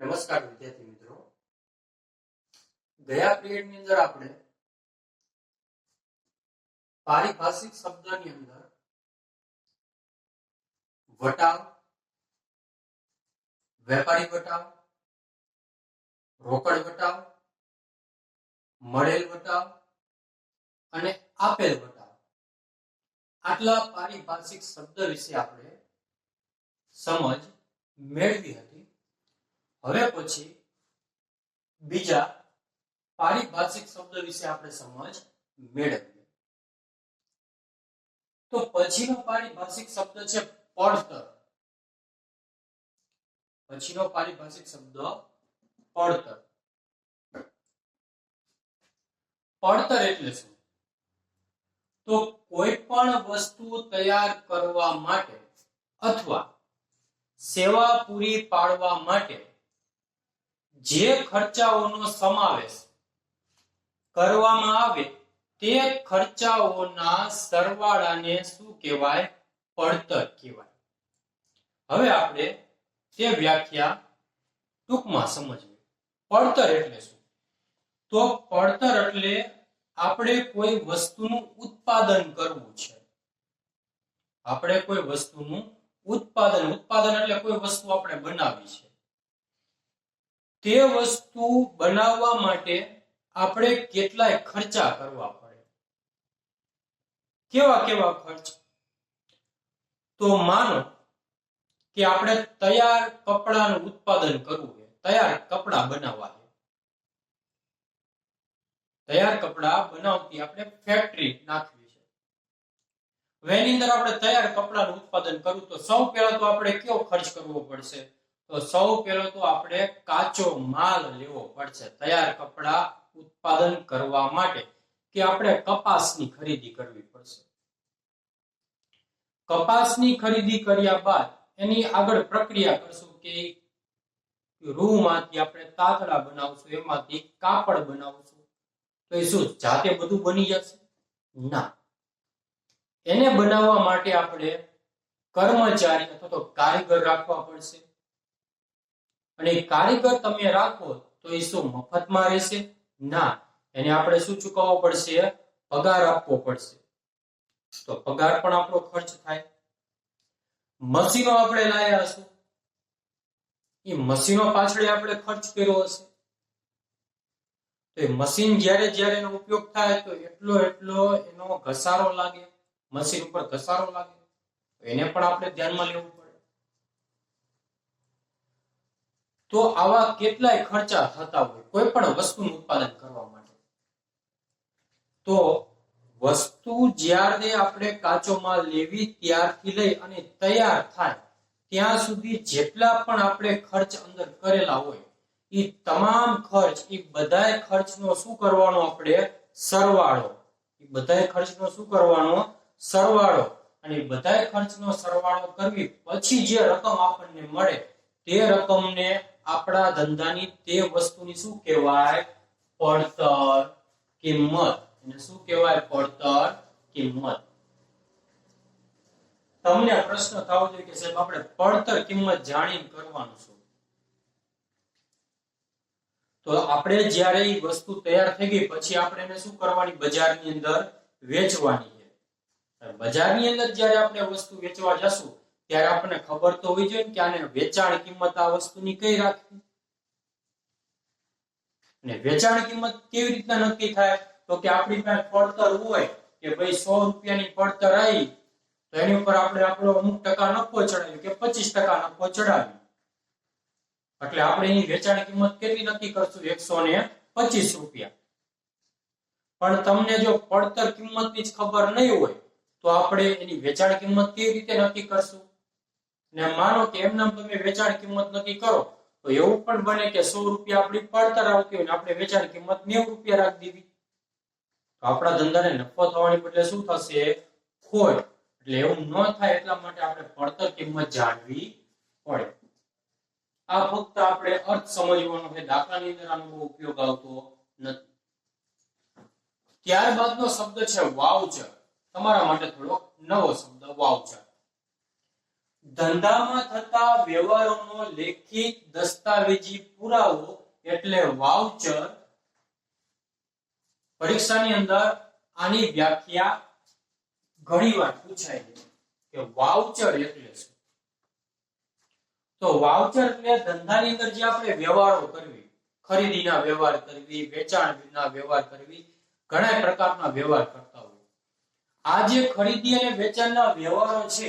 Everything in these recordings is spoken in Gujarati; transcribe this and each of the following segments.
નમસ્કાર વિદ્યાર્થી મિત્રો, ગયા પીરિયડ ની અંદર આપણે પારિભાષિક શબ્દની અંદર વટાવ, વેપારી વટાવ, રોકડ વટાવ, મળેલ વટાવ અને આપેલ વટાવ આટલા પારિભાષિક શબ્દ વિશે આપણે સમજ મેળવી હતી. હવે પછી બીજા પારિભાષિક શબ્દ વિશે આપણે સમજ મેળવીએ. તો પછીનો પારિભાષિક શબ્દ છે પડતર. પછીનો પારિભાષિક શબ્દ પડતર. પડતર એટલે શું? તો કોઈ પણ વસ્તુ તૈયાર કરવા માટે અથવા સેવા પૂરી પાડવા માટે જે ખર્ચાઓનો સમાવેશ કરવામાં આવે તે ખર્ચાઓના સરવાળાને શું કહેવાય? પડતર કહેવાય. હવે આપણે તે વ્યાખ્યા ટૂંકમાં સમજીએ. પડતર એટલે શું? તો પડતર એટલે આપણે કોઈ વસ્તુનું ઉત્પાદન કરવું છે. આપણે કોઈ વસ્તુનું ઉત્પાદન એટલે કોઈ વસ્તુ આપણે બનાવી છે. તે વસ્તુ બનાવવા માટે આપણે કેટલાય ખર્ચા કરવા પડે. કેવા ખર્ચ? તો માનો કે આપણે તૈયાર કપડાનું ઉત્પાદન કરવું છે, તૈયાર કપડા બનાવવા છે. તૈયાર કપડા બનાવતી આપણે ફેક્ટરી નાખવી છે. એની અંદર આપણે તૈયાર કપડાનું ઉત્પાદન કરવું તો સૌ પહેલા તો આપણે કયો ખર્ચ કરવો પડશે? તો સૌ પહેલા તો આપણે કાચો માલ લેવો પડશે. તૈયાર કપડા ઉત્પાદન કરવા માટે કે આપણે કપાસની ખરીદી કરવી પડશે. કપાસની ખરીદી કર્યા બાદ એની આગળ પ્રક્રિયા કરશું કે રૂમાંથી આપણે તાતડા બનાવશું, એમાંથી કાપડ બનાવશું. તો એ શું જાતે બધું બની જશે? ના. એને બનાવવા માટે આપણે કર્મચારી અથવા તો કારીગર રાખવા પડશે. અને કારીગર તમે રાખો તો એ શું મફતમાં રહેશે? ના. એને આપણે શું ચૂકવવો પડશે? પગાર આપવો પડશે. તો પગાર પણ આપણો ખર્ચ થાય. મશીનો આપણે લાયા હશું, એ મશીનો પાછળ આપણે ખર્ચ કર્યો હશે. તો એ મશીન જ્યારે એનો ઉપયોગ થાય તો એટલો એનો ઘસારો લાગે, મશીન ઉપર ઘસારો લાગે, એને પણ આપણે ધ્યાનમાં લેવું પડે. તો આવા કેટલાય ખર્ચા થતા હોય કોઈ પણ વસ્તુનું ઉત્પાદન કરવા માટે. તો વસ્તુ જ્યારે આપણે કાચો માલ લેવી ત્યારથી લઈ અને તૈયાર થાય ત્યાં સુધી જેટલા પણ આપણે ખર્ચ અંદર કરેલા હોય એ તમામ ખર્ચ, એ બધાય ખર્ચનો શું કરવાનો? આપણે સરવાળો. એ બધાય ખર્ચનો શું કરવાનો? સરવાળો. અને બધાય ખર્ચનો સરવાળો કરવી પછી જે રકમ આપણને મળે તે રકમને આપણા ધંધાની તે વસ્તુની શું કહેવાય? પડતર કિંમત. એને શું કહેવાય? પડતર કિંમત. તમને પ્રશ્ન થવો જોઈએ કે સાહેબ આપણે પડતર કિંમત જાણીને કરવાનું શું? તો આપણે જ્યારે એ વસ્તુ તૈયાર થઈ ગઈ પછી આપણે એને શું કરવાની? બજારની અંદર વેચવાની છે. બજારની અંદર જ્યારે આપણે વસ્તુ વેચવા જશું ત્યારે આપણને ખબર તો હોવી જોઈએ કે આને વેચાણ કિંમત આ વસ્તુની કઈ રાખવી. અને વેચાણ કિંમત કેવી રીતના નક્કી થાય? તો કે આપણી પાસે પડતર હોય કે ભાઈ 100 રૂપિયાની પડતર આવી તો એની ઉપર આપણે આપણો અમુક ટકા નફો ચડાવ્યો કે 25% નફો ચડાવ્યો. એટલે આપણે એની વેચાણ કિંમત કેટલી નક્કી કરશું? 125 રૂપિયા. પણ તમને જો પડતર કિંમતની જ ખબર નહીં હોય તો આપણે એની વેચાણ કિંમત કેવી રીતે નક્કી કરશું? ને માનો કે એમનામ તમે વેચાણ કિંમત નક્કી કરો તો એવું પણ બને કે 100 રૂપિયા આપણી પડતર આવતી હોય ને આપણે વેચાણ કિંમત 90 રૂપિયા રાખી દીધી. તો આપણા ધંધાને નફો થવાની બદલે શું થશે? ખોટ. એટલે એવું ન થાય એટલા માટે આપણે પડતર કિંમત જાણવી પડે. આ ફક્ત આપણે અર્થ સમજવાનો છે, દાખલાની અંદર આનો બહુ ઉપયોગ આવતો નથી. ત્યારબાદનો શબ્દ છે વાઉચર. તમારા માટે થોડો નવો શબ્દ વાઉચર. ધંધામાં થતા વ્યવહારોનો લેખિત દસ્તાવેજી પુરાવો એટલે વાઉચર. પરીક્ષાની અંદર આની વ્યાખ્યા ઘણીવાર પૂછાય છે કે વાઉચર એટલે શું. તો વાઉચર એટલે ધંધાની અંદર જે આપણે વ્યવહારો કરવી, ખરીદીના વ્યવહાર કરવી, વેચાણના વ્યવહાર કરવી, ઘણા પ્રકારના વ્યવહાર કરતા હોય. આ જે ખરીદી અને વેચાણના વ્યવહારો છે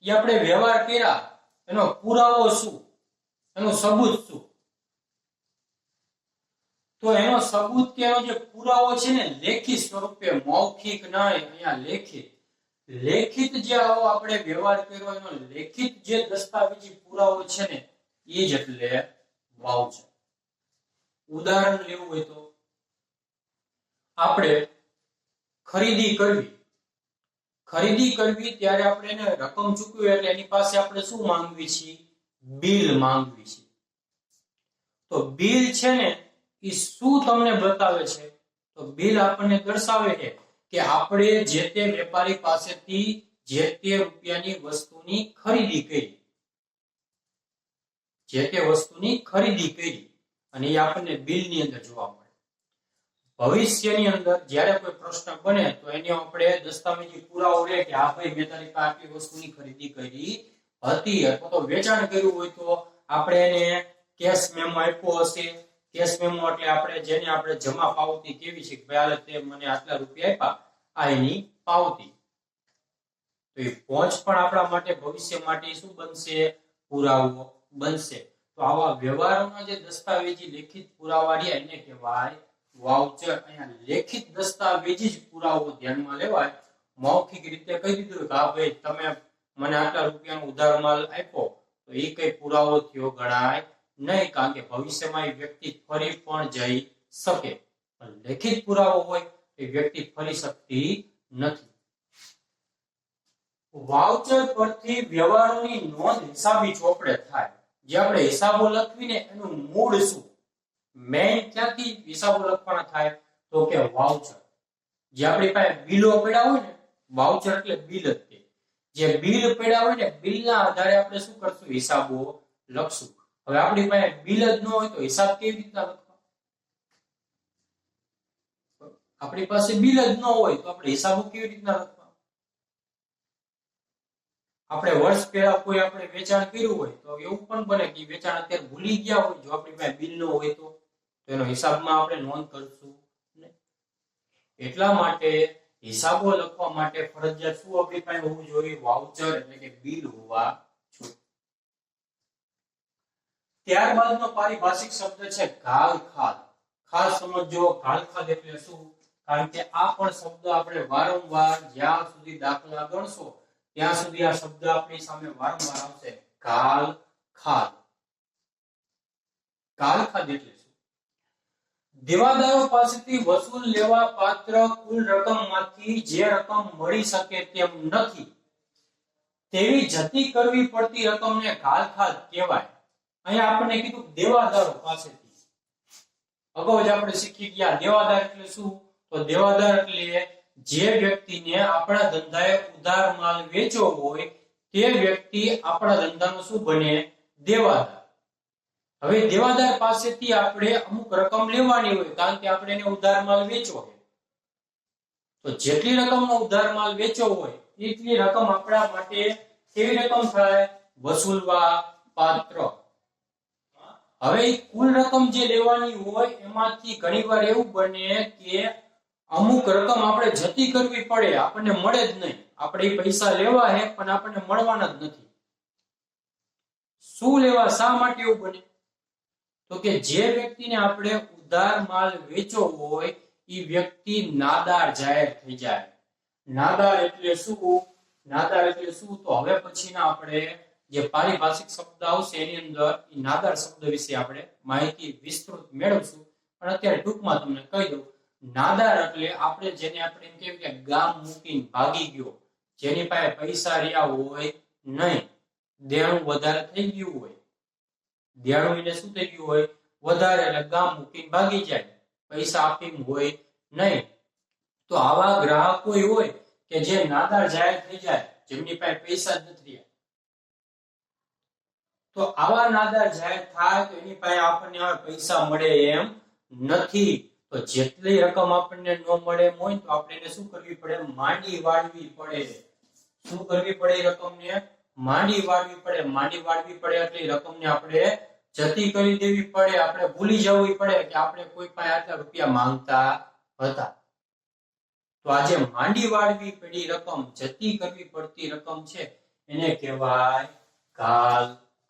એ આપણે વ્યવહાર કર્યા, એનો પુરાવો શું, એનો સબૂત શું? તો એનો સબૂત કે એનો જે પુરાવો છે ને લેખિત સ્વરૂપે, મૌખિક નહીં, અહીંયા લેખિત. લેખિત જે આવો આપણે વ્યવહાર કર્યો એનો લેખિત જે દસ્તાવેજી પુરાવો છે ને એ જ એટલે વાઉચર. ઉદાહરણ લેવું હોય તો આપણે ખરીદી કરવી ત્યારે આપણે એને રકમ ચૂકવી એટલે એની પાસે આપણે શું માંગવી છીએ? બિલ માંગવી છે. તો બિલ છે ને એ શું તમને બતાવે છે? તો બિલ આપણને દર્શાવે છે કે આપણે જે તે વેપારી પાસેથી જે તે રૂપિયાની વસ્તુની ખરીદી કરી, અને એ આપણને બિલની અંદર જોવા મળે. ભવિષ્યની અંદર જ્યારે કોઈ પ્રશ્ન બને તો એની આપણે દસ્તાવેજી પુરાવો લે કે આ ભાઈ મેં તારી પાસે આટલી વસ્તુની ખરીદી કરી હતી, અથવા તો વેચાણ કર્યું હોય તો આપણે એને કેશ મેમો આપ્યો હશે. કેશ મેમો એટલે આપણે જેને આપણે જમા પાવતી કેવી છે કે ભાઈ તે મને આટલા રૂપિયા આપ્યા, આ એની પાવતી. તો એ પહોંચ પણ આપણા માટે ભવિષ્ય માટે શું બનશે? પુરાવો બનશે. તો આવા વ્યવહારોના જે દસ્તાવેજી લેખિત પુરાવા રહ્યા એને કહેવાય વાઉચર. અહીંયા લેખિત દસ્તાવેજી જ પુરાવો ધ્યાનમાં લેવાય. મૌખિક રીતે કહી દીધું કે હા ભાઈ તમે મને આટલા રૂપિયાનો ઉધાર માલ આપ્યો, તો એ કઈ પુરાવો થયો ગણાય નહીં, કારણ કે ભવિષ્યમાં એ વ્યક્તિ ફરી પણ જઈ શકે. પણ લેખિત પુરાવો હોય એ વ્યક્તિ ફરી શકતી નથી. વાઉચર પરથી વ્યવહારોની નોંધ હિસાબી ચોપડે થાય. જે આપણે હિસાબો લખવીને એનું મૂળ શું, મેઇન ક્યાંથી હિસાબો લખવાના થાય? તો કે વાઉચર. જે આપણી પાસે બિલો પડ્યા હોય ને, વાઉચર એટલે બિલ જ તે. જે બિલ પડ્યા હોય ને, બિલના આધારે આપણે શું કરશું? હિસાબો લખશું. હવે આપણી પાસે બિલ જ ન હોય તો હિસાબ કેવી રીતના લખવા? આપણી પાસે બિલ જ ન હોય તો આપણે હિસાબો કેવી રીતના લખવા? આપણે વર્ષ પહેલા કોઈ આપણે વેચાણ કર્યું હોય તો એવું પણ બને કે વેચાણ અત્યારે ભૂલી ગયા હોય, જો આપણી પાસે બિલ ન હોય તો એનો હિસાબમાં આપણે નોંધ કરશું નહીં. એટલા માટે હિસાબો લખવા માટે ફરજિયાત શું આપણી પાસે હોવું જોઈએ? વાઉચર એટલે કે બિલ હોવા જોઈએ. ત્યારબાદનો પારિભાષિક શબ્દ છે ગાલખાદ. ખાસ સમજો, ગાલખાદ એટલે શું? કારણ કે આ પણ શબ્દ આપણે વારંવાર જ્યાં સુધી દાખલા ગણશો ત્યાં સુધી આ શબ્દ આપણી સામે વારંવાર આવશે. ગાલખાદ. ગાલખાદ એટલે શું? દેવાદારો પાસેથી વસૂલ લેવા પાત્ર કુલ રકમમાંથી જે રકમ મળી શકે તેમ નથી તેવી જતી કરવી પડતી રકમને ગાલખાદ કહેવાય. અહીંયા આપણને કીધું દેવાદારો પાસેથી. અગાઉ જ આપણે શીખી ગયા દેવાદાર એટલે શું? તો દેવાદાર એટલે જે વ્યક્તિને આપણા ધંધાએ ઉધાર માલ વેચ્યો હોય તે વ્યક્તિ આપણા ધંધાનો શું બને? દેવાદાર. હવે દેવાદાર પાસેથી આપણે અમુક રકમ લેવાની હોય, કારણ કે આપણે એને ઉધાર માલ વેચ્યો હોય. તો જેટલી રકમનો ઉધાર માલ વેચ્યો હોય એટલી રકમ આપણા માટે કેવી રકમ થાય? વસૂલવા પાત્ર. હવે કુલ રકમ જે લેવાની હોય એમાંથી ઘણીવાર એવું બને કે અમુક રકમ આપણે જતી કરવી પડે, આપણને મળે જ નહીં. આપણે પૈસા લેવા હે પણ આપણને મળવાના જ નથી. શું લેવા? શા માટે એવું બને? તો કે જે વ્યક્તિને આપણે ઉધાર માલ વેચવો હોય એ વ્યક્તિ નાદાર જાહેર થઈ જાય. નાદાર એટલે શું? નાદાર એટલે શું? તો હવે પછીના આપણે જે પારિભાષિક શબ્દ આવશે એની અંદર એ નાદાર શબ્દ વિશે આપણે માહિતી વિસ્તૃત મેળવશું. પણ અત્યારે ટૂંકમાં તમને કહી દઉં. નાદાર એટલે આપણે જેને આપણે એમ કહેવાય કે ગામ મૂકીને ભાગી ગયો, જેની પાસે પૈસા રહ્યા હોય નહીં, દેણું વધારે થઈ ગયું હોય, દેણું એને શું થઈ ગયું હોય? વધારે, એટલે ગામ મૂકીને ભાગી જાય, પૈસા આપીને હોય નહીં. તો આવા ગ્રાહકો હોય કે જે નાદાર જાહેર થઈ જાય, જેમની પાસે પૈસા જ નથી રહ્યા, તો આવા નાદાર જાહેર થાય તો એની પાસે આપણને હવે પૈસા મળે એમ નથી. તો જેટલી રકમ આપણને ન મળે એમ હોય તો આપણે એને શું કરવી પડે? માંડી વાળવી પડે. શું કરવી પડે? એ રકમને માંડી વાળવી પડે. માંડી વાળવી પડે એટલે રકમને આપણે જતી કરી દેવી પડે. આપણે ભૂલી જવું પડે કે આપણે કોઈ પાસે આટલા રૂપિયા માંગતા હતા. તો આજે માંડી વાળવી પડી રકમ, જતી કરવી પડતી રકમ છે, એને કહેવાય ગાલ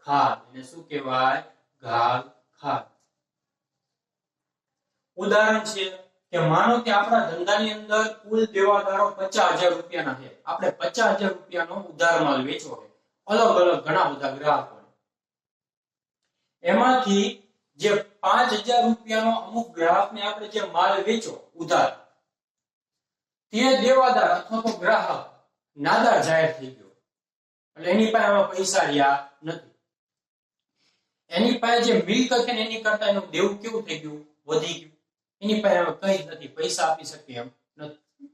ખાધ. એને શું કહેવાય? ગાલ ખાધ. ઉદાહરણ છે કે માનો કે આપણા ધંધાની અંદર કુલ દેવાદારો 50,000 રૂપિયાના છે. આપણે 50,000 રૂપિયાનો ઉધાર માલ વેચવો છે. અલગ અલગ ઘણા બધા ગ્રાહકો. એમાંથી જે 5,000 રૂપિયાનો અમુક ગ્રાહકને આપણે જે માલ વેચો ઉધાર, તે દેવાદાર અથવા તો ગ્રાહક નાદાર જાહેર થઈ ગયો. એટલે એની પાસે આમાં પૈસા રહ્યા નથી. એની પાસે જે મિલકત છે એની કરતા એનું દેવું કેવું થઈ ગયું? વધી ગયું. એની પાસે કઈ નથી, પૈસા આપી શકે એમ નથી.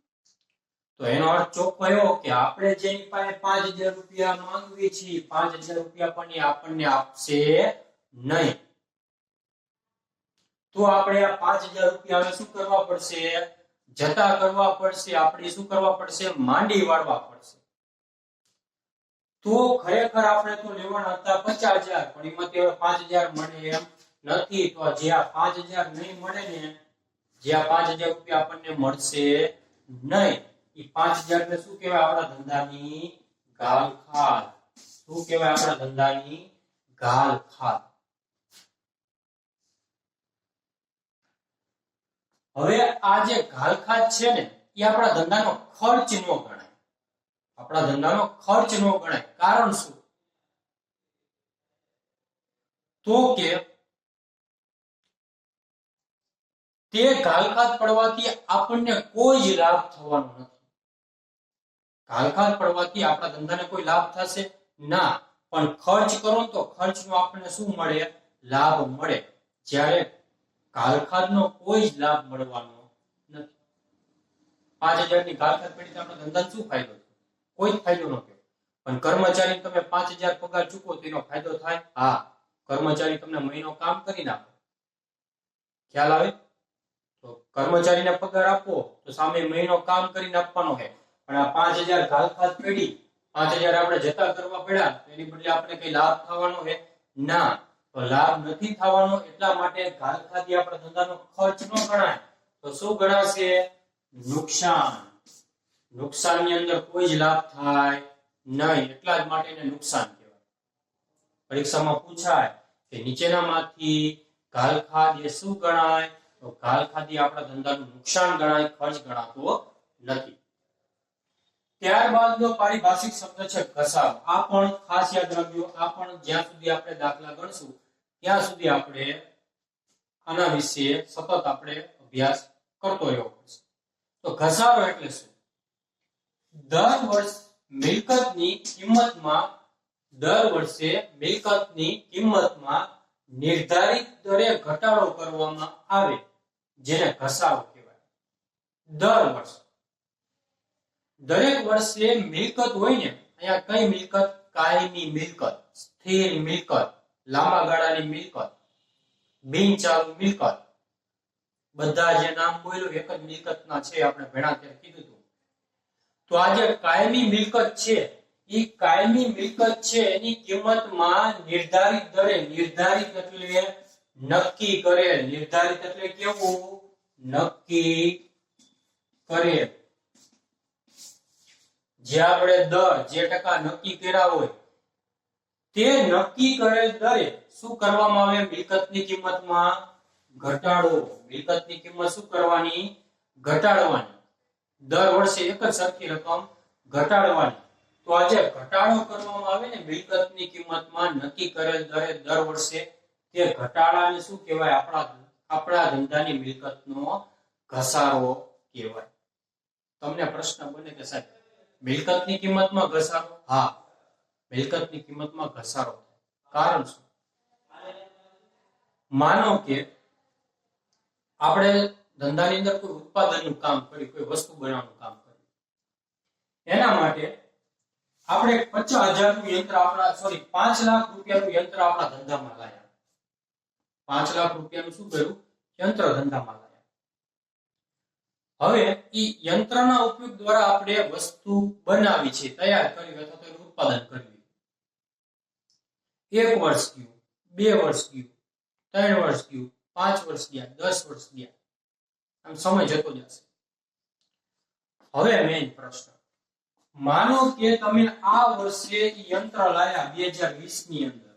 તો એનો અર્થ ચોખ્ખો એવો કે આપણે જેની પાસે 5,000 રૂપિયા માંગવી છીએ, 5,000 રૂપિયા પણ આપણને આપશે નહીં. તો આપણે આ 5,000 રૂપિયા હવે શું કરવા પડશે? જતા કરવા પડશે. આપણે શું કરવા પડશે? માંડી વાળવા પડશે. તો ખરેખર આપણે તો લેવાના હતા 50,000, પણ એમાંથી હવે 5,000 મળે એમ નથી. તો જે આ 5,000 નહીં મળે ને, જે આ 5,000 રૂપિયા આપણને મળશે નહીં, એ 5,000 ને શું કહેવાય? આપણા ધંધાની ગાલ ખાધ. શું કહેવાય? આપણા ધંધાની ગાલ ખાધ. હવે આ જે ગાલ ખાધ છે ને, એ આપણા ધંધાનો ખર્ચ ન ગણાય. આપણા ધંધાનો ખર્ચ ન ગણાય. કારણ શું? તો કે તે ગાલખાત પડવાથી આપણને કોઈ જ લાભ થવાનો નથી. ગાલખાત પડવાથી આપણા ધંધાને કોઈ લાભ થશે ના, પણ ખર્ચ કરો તો ખર્ચનો આપણને શું મળે? લાભ મળે. જ્યારે ગાલખાતનો કોઈ જ લાભ મળવાનો નથી. 5,000 ની ગાલખાત પડી તો આપણા ધંધાને શું ફાયદો? કોઈ જ ફાયદો ન થયો. પણ કર્મચારી તમે 5,000 પગાર ચૂકવો તો એનો ફાયદો થાય? હા, કર્મચારી તમને મહિનો કામ કરી નાખે. ખ્યાલ આવે? તો કર્મચારીને પગાર આપો તો સામે મહિનો કામ કરીને આપવાનો છે. પણ આ 5,000 ગાલખાત પડી, 5,000 આપણે જતા કરવા પડ્યા, એની બદલે આપણે કઈ લાભ થવાનો છે ના. તો લાભ નથી થવાનો. એટલા માટે ગાલખાતી આપણા ધંધાનો ખર્ચ ન ગણાય. તો શું ગણાશે? નુકસાન. નુકસાનની અંદર કોઈ જ લાભ થાય નહીં. એટલા જ માટે એને નુકસાન કહેવાય. પરીક્ષામાં પૂછાય કે નીચેનામાંથી ગાલખાત એ શું ગણાય? તો ગાલખાતી આપણા ધંધાનું નુકસાન ગણાય, ખર્ચ ગણાતો નથી. ત્યારબાદનો પારિભાષિક શબ્દ છે ઘસારો. આ પણ ખાસ યાદ રાખજો. આ પણ જ્યાં સુધી આપણે દાખલા ગણશું ત્યાં સુધી આપણે આના વિશે સતત આપણે અભ્યાસ કરતો રહેવો પડશે. તો ઘસારો એટલે શું? દર વર્ષે મિલકતની કિંમતમાં નિર્ધારિત દરે ઘટાડો કરવામાં આવે, જેને ઘસારો કહેવાય. દર વર્ષે, દરેક વર્ષે મિલકત હોય ને, અહીંયા કઈ મિલકત? કાયમી મિલકત, સ્થિર મિલકત, લાંબા ગાળાની મિલકત, બિનચાલુ મિલકત, બધા જે નામ બોલ્યું એક જ મિલકતના છે. આપણે ભણ્યા ત્યારે કીધું હતું. તો આ જે કાયમી મિલકત છે, એ કાયમી મિલકત છે એની કિંમતમાં નિર્ધારિત દરે, નિર્ધારિત એટલે નક્કી કરેલ, નિર્ધારિત એટલે કેવું? નક્કી કરેલ. જે આપણે દર, જે ટકા નક્કી કર્યા હોય તે નક્કી કરેલ દરે શું કરવામાં આવે? મિલકતની કિંમતમાં ઘટાડો. મિલકતની કિંમત શું કરવાની? ઘટાડવાની. દર વર્ષે એક જ સરખી રકમ ઘટાડવાની. તો આજે ઘટાડો કરવામાં આવે ને મિલકતની કિંમતમાં નક્કી કરેલ દરે દર વર્ષે, તે ઘટાડાને શું કહેવાય? આપણા ધંધાની મિલકતનો ઘસારો કહેવાય. તમને પ્રશ્ન બને કે સાહેબ મિલકતની કિંમતમાં ઘસારો? હા, મિલકતની કિંમતમાં ઘસારો. કારણ શું? માનો કે આપણે ધંધાની અંદર કોઈ ઉત્પાદનનું કામ કર્યું, કોઈ વસ્તુ બનાવવાનું કામ કર્યું. એના માટે આપણે 50,000 નું યંત્ર આપણા 5 લાખ રૂપિયાનું યંત્ર આપણા ધંધામાં લાયા. 5 લાખ રૂપિયાનું શું કર્યું? યંત્ર ધંધામાં લાયા. હવે ઈ યંત્રના ઉપયોગ દ્વારા આપણે વસ્તુ બનાવી છે, તૈયાર કરી અથવા તો એનું ઉત્પાદન કર્યું. 1 વર્ષ ગયું, 2 વર્ષ ગયું, 3 વર્ષ ગયું, 5 વર્ષ ગયા, 10 વર્ષ ગયા, આમ સમય જતો જશે. હવે મેઇન પ્રશ્ન, માનો કે તમે આ વર્ષે યંત્ર લાયા 2020 ની અંદર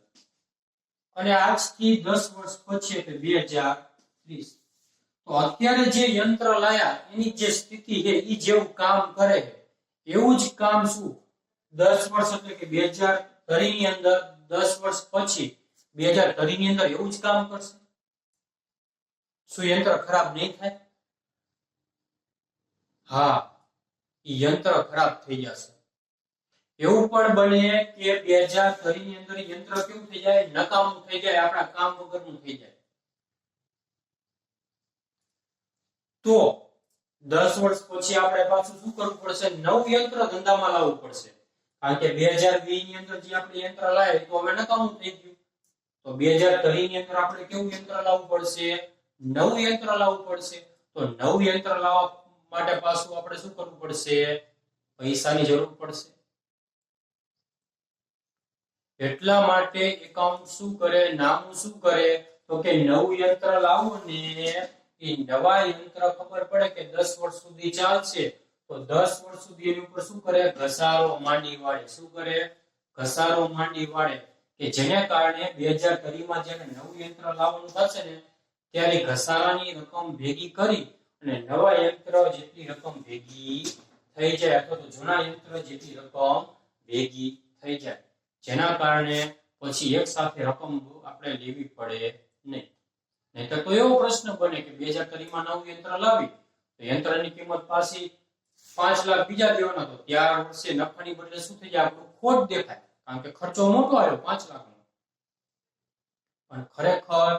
અને આજથી 10 વર્ષ પછી એટલે 2030, તો અત્યારે જે યંત્ર લાયા એની જે સ્થિતિ છે એ જેવું કામ કરે છે એવું જ કામ શું 10 વર્ષ એટલે કે 2030 ની અંદર 10 વર્ષ પછી 2030 ની અંદર એવું જ કામ કરશે? શું યંત્ર ખરાબ નહીં થાય? હા, યંત્ર ખરાબ થઈ જશે. એવું પણ બને કે 2030 ની અંદર યંત્ર કેવું થઈ જાય? નકામું થઈ જાય, આપણા કામ વગરનું થઈ જાય. તો 10 વર્ષ પછી આપણે પાછું શું કરવું પડશે? નવું યંત્ર ધંધામાં લાવવું પડશે. કારણ કે 2020 ની અંદર જે આપણે યંત્ર લાવ્યા તો હવે નકામું થઈ ગયું. તો 2030 ની અંદર આપણે કેવું યંત્ર લાવવું પડશે? નવું યંત્ર લાવવું પડશે. તો નવું યંત્ર લાવવા માટે પાછું આપણે શું કરવું પડશે? પૈસાની જરૂર પડશે. એટલા માટે એકાઉન્ટ શું કરે? નામું શું કરે? તો કે નવું યંત્ર લાવો ને એ નવા યંત્ર ખબર પડે કે 10 વર્ષ સુધી ચાલશે, તો 10 વર્ષ સુધી એની ઉપર શું કરે? ઘસારો માંડી વાળે. શું કરે? ઘસારો માંડી વાળે. કે જેને કારણે 2030 માં જ્યારે નવું યંત્ર લાવવાનું થશે ને ત્યારે ઘસારાની રકમ ભેગી કરી અને નવા યંત્ર જેટલી રકમ ભેગી થઈ જાય અથવા તો જૂના યંત્ર જેટલી રકમ ભેગી થઈ જાય, જેના કારણે પછી એક સાથે રકમ આપણે લેવી પડે નહીં. નહીતર તો એવો પ્રશ્ન બને કે 2030 માં નવું યંત્ર લાવી તો યંત્રની કિંમત પાછી 5 લાખ બીજા દેવાના, તો ત્યાર વર્ષે નફાની બદલે શું થઈ જાય? આપણું ખોટ દેખાય. કારણ કે ખર્ચો મોટો આવ્યો 5 લાખનો. પણ ખરેખર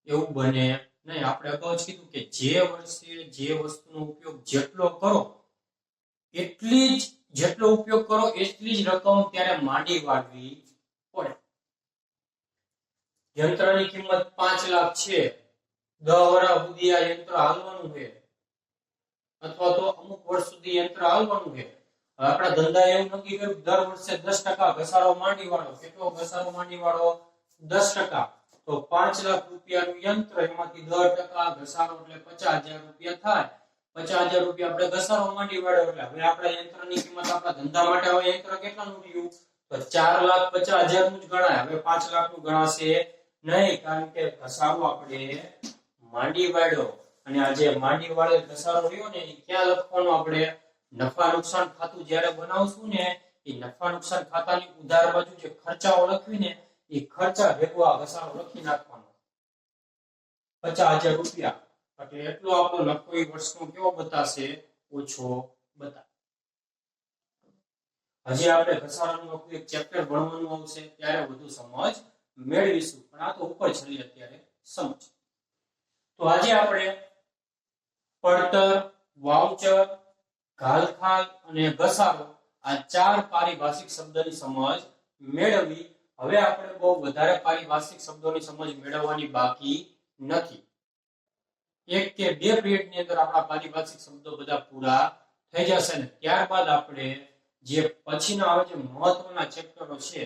એવું બને નહીં. આપણે અગાઉ જ કીધું કે જે વર્ષે જે વસ્તુનો ઉપયોગ જેટલો કરો એટલી જ જેટલો ઉપયોગ કરો એટલી જ રકમ ત્યારે માંડી વાળવી પડે. યંત્રની કિંમત 5 લાખ છે, 10 વર્ષ સુધી આ યંત્ર હાલવાનું છે અથવા તો અમુક વર્ષ સુધી યંત્ર હાલવાનું છે. આપણા ધંધા એવું નક્કી કર્યું દર વર્ષે 10% ઘસારો માંડી વાળો. કેટલો ઘસારો માંડી વાળો? 10%. તો 5 લાખ રૂપિયાનું યંત્ર, એમાંથી 10% ઘસારો એટલે 50,000 રૂપિયા થાય. 50,000 રૂપિયા આપણે ઘસારો માંડી વાળ્યો એટલે હવે આપણા યંત્રની કિંમત આપણા ધંધા માટે હવે યંત્ર કેટલાનું રહ્યું? તો 4,50,000 નું જ ગણાય. હવે 5 લાખ નું ગણાશે નહીં, કારણ કે ઘસારો આપણે માંડી વાળ્યો. અને આ જે માંડી વાળેલ ઘસારો રહ્યો ને એ ક્યાં લખવાનો? આપણે નફા નુકસાન ખાતું જ્યારે બનાવશું ને એ નફા નુકસાન ખાતાની ઉધાર બાજુ જે ખર્ચાઓ લખવીને એ ખર્ચા ભેગો આ ઘસારો લખી નાખવાનો. 50,000 રૂપિયા એટલે એટલો આપણો નફો એ વર્ષનો કેવો બતાશે? ઓછો બતાવે. હજી આપણે ઘસારાનું આખું એક ચેપ્ટર ભણવાનું આવશે ત્યારે વધુ સમજ મેળવીશું, પણ આ તો ઉપર છેલ્લી અત્યારે સમજ. તો આજે આપણે પડતર, વાઉચર, ઘાલખાલ અને ઘસારો આ 4 પારિભાષિક શબ્દની સમજ મેળવી. હવે આપણે બહુ વધારે પારિભાષિક શબ્દોની સમજ મેળવવાની બાકી નથી. 1 કે 2 પીરિયડ ની અંદર આપણા પારિભાષિક શબ્દો બધા પૂરા થઈ જશે ને ત્યારબાદ આપણે જે પછીના આવે જે મહત્વના ચેપ્ટરો છે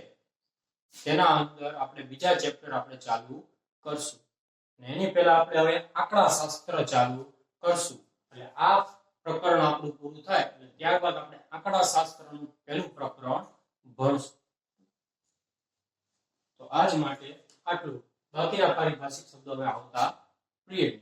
તેના અંદર આપણે બીજા ચેપ્ટર આપણે ચાલુ કરશું. અને એની પહેલા આપણે હવે આંકડા શાસ્ત્ર ચાલુ કરશું. એટલે આ પ્રકરણ આપણું પૂરું થાય એટલે ત્યારબાદ આપણે આંકડા શાસ્ત્રનું પહેલું પ્રકરણ ભણશું. તો આજ માટે આટલું. બાકીના પારિભાષિક શબ્દો હવે આવતા પીરિયડ